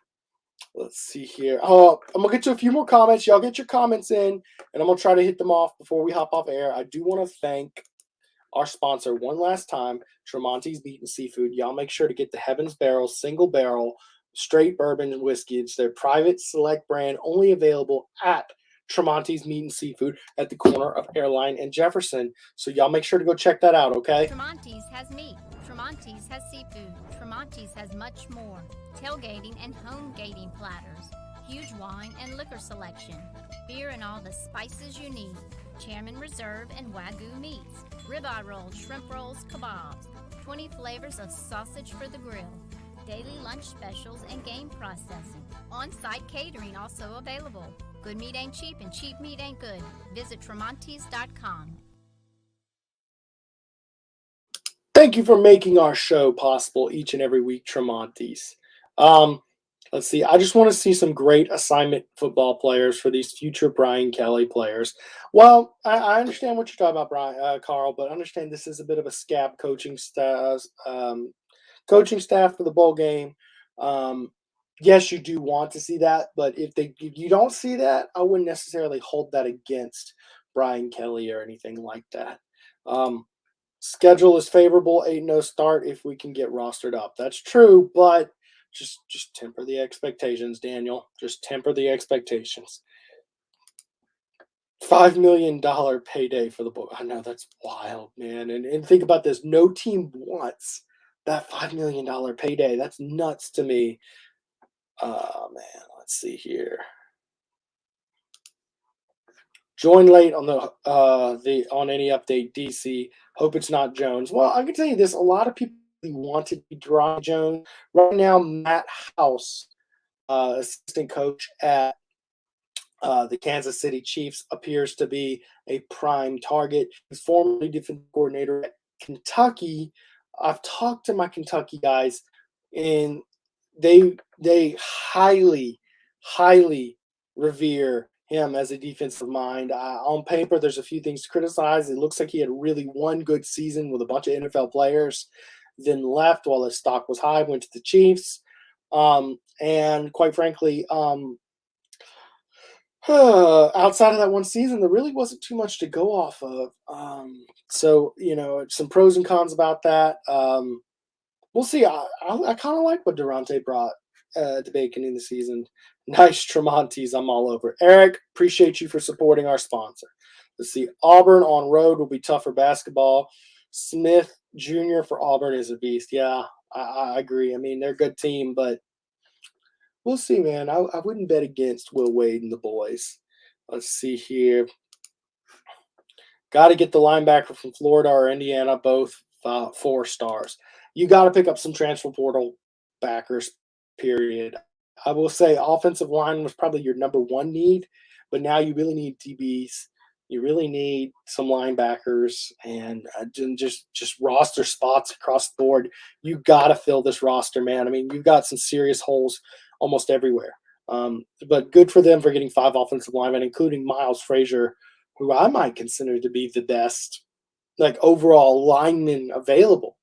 Let's see here. Oh, I'm gonna get to a few more comments. Y'all get your comments in, and I'm gonna try to hit them off before we hop off air. I do want to thank our sponsor one last time, Tramonte's Meat and Seafood. Y'all make sure to get the Heaven's Barrel single barrel straight bourbon whiskey. It's their private select brand, only available at Tramonte's Meat and Seafood at the corner of Airline and Jefferson. So y'all make sure to go check that out, okay? Tramonte's has meat. Tramonte's has seafood. Tramonte's has much more. Tailgating and homegating platters. Huge wine and liquor selection. Beer and all the spices you need. Chairman Reserve and Wagyu meats. Ribeye rolls, shrimp rolls, kebabs. 20 flavors of sausage for the grill. Daily lunch specials and game processing. On-site catering also available. Good meat ain't cheap and cheap meat ain't good. Visit Tramontes.com. Thank you for making our show possible each and every week, Tramontes. Let's see. I just want to see some great assignment football players for these future Brian Kelly players. Well, I understand what you're talking about, Carl, but understand this is a bit of a scab coaching staff for the bowl game. Yes, you do want to see that, but if you don't see that, I wouldn't necessarily hold that against Brian Kelly or anything like that. Schedule is favorable, 8-0 start if we can get rostered up. That's true, but just temper the expectations, Daniel. Just temper the expectations. $5 million payday for the book. I know that's wild, man. And think about this. No team wants that $5 million payday. That's nuts to me. Man, let's see here. Join late on on any update, DC. Hope it's not Jones. Well, I can tell you this. A lot of people wanted to be Darante Jones. Right now, Matt House, assistant coach at the Kansas City Chiefs, appears to be a prime target. He's formerly defensive coordinator at Kentucky. I've talked to my Kentucky guys, and they highly, highly revere him as a defensive mind. On paper, there's a few things to criticize. It looks like he had really one good season with a bunch of NFL players, then left while his stock was high, went to the Chiefs. And quite frankly, outside of that one season, there really wasn't too much to go off of. So, some pros and cons about that. We'll see. I kind of like what Darante brought at the beginning of the season. Nice Tramontes. I'm all over. Eric, appreciate you for supporting our sponsor. Let's see. Auburn on road will be tough for basketball. Smith Jr. for Auburn is a beast. Yeah, I agree. I mean, they're a good team, but we'll see, man. I wouldn't bet against Will Wade and the boys. Let's see here. Got to get the linebacker from Florida or Indiana, both 4 stars. You got to pick up some transfer portal backers, period. I will say offensive line was probably your number 1 need, but now you really need DBs. You really need some linebackers and just roster spots across the board. You got to fill this roster, man. I mean, you've got some serious holes almost everywhere. But good for them for getting 5 offensive linemen, including Miles Frazier, who I might consider to be the best, like, overall lineman available,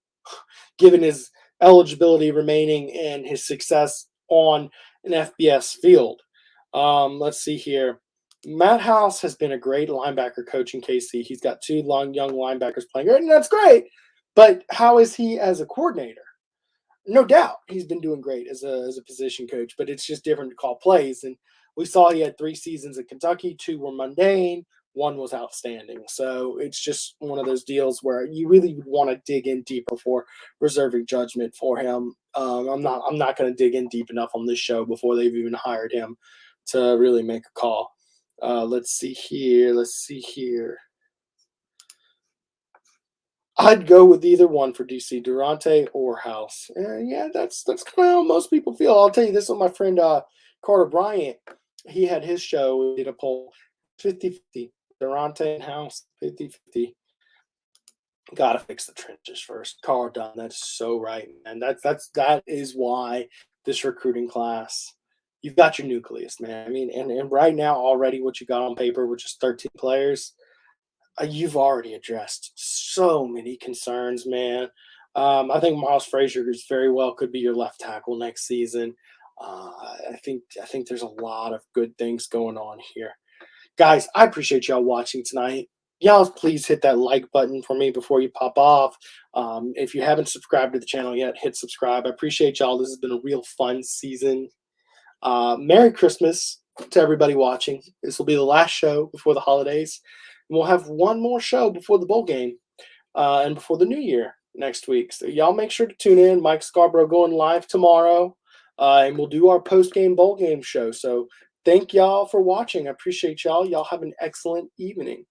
given his eligibility remaining and his success on an FBS field. Let's see here. Matt House has been a great linebacker coach in KC. He's got 2 young linebackers playing, and that's great. But how is he as a coordinator? No doubt he's been doing great as a position coach, but it's just different to call plays. And we saw he had 3 seasons at Kentucky. 2 were mundane. 1 was outstanding. So it's just one of those deals where you really would want to dig in deeper for reserving judgment for him. I'm not going to dig in deep enough on this show before they've even hired him to really make a call. Let's see here. I'd go with either one for DC, Darante or House. Yeah, that's kind of how most people feel. I'll tell you this with my friend Carter Bryant. He had his show. We did a poll, 50-50. Darante and House, 50-50. Got to fix the trenches first. Carl Dunn, that's so right, man. That is why this recruiting class, you've got your nucleus, man. I mean, and right now already what you got on paper, which is 13 players, you've already addressed so many concerns, man. I think Miles Frazier is very well could be your left tackle next season. I think there's a lot of good things going on here. Guys, I appreciate y'all watching tonight. Y'all please hit that like button for me before you pop off. If you haven't subscribed to the channel yet, hit subscribe. I appreciate y'all. This has been a real fun season. Merry Christmas to everybody watching. This will be the last show before the holidays. And we'll have one more show before the bowl game and before the new year next week. So y'all make sure to tune in. Mike Scarborough going live tomorrow. And we'll do our post-game bowl game show. So thank y'all for watching. I appreciate y'all. Y'all have an excellent evening.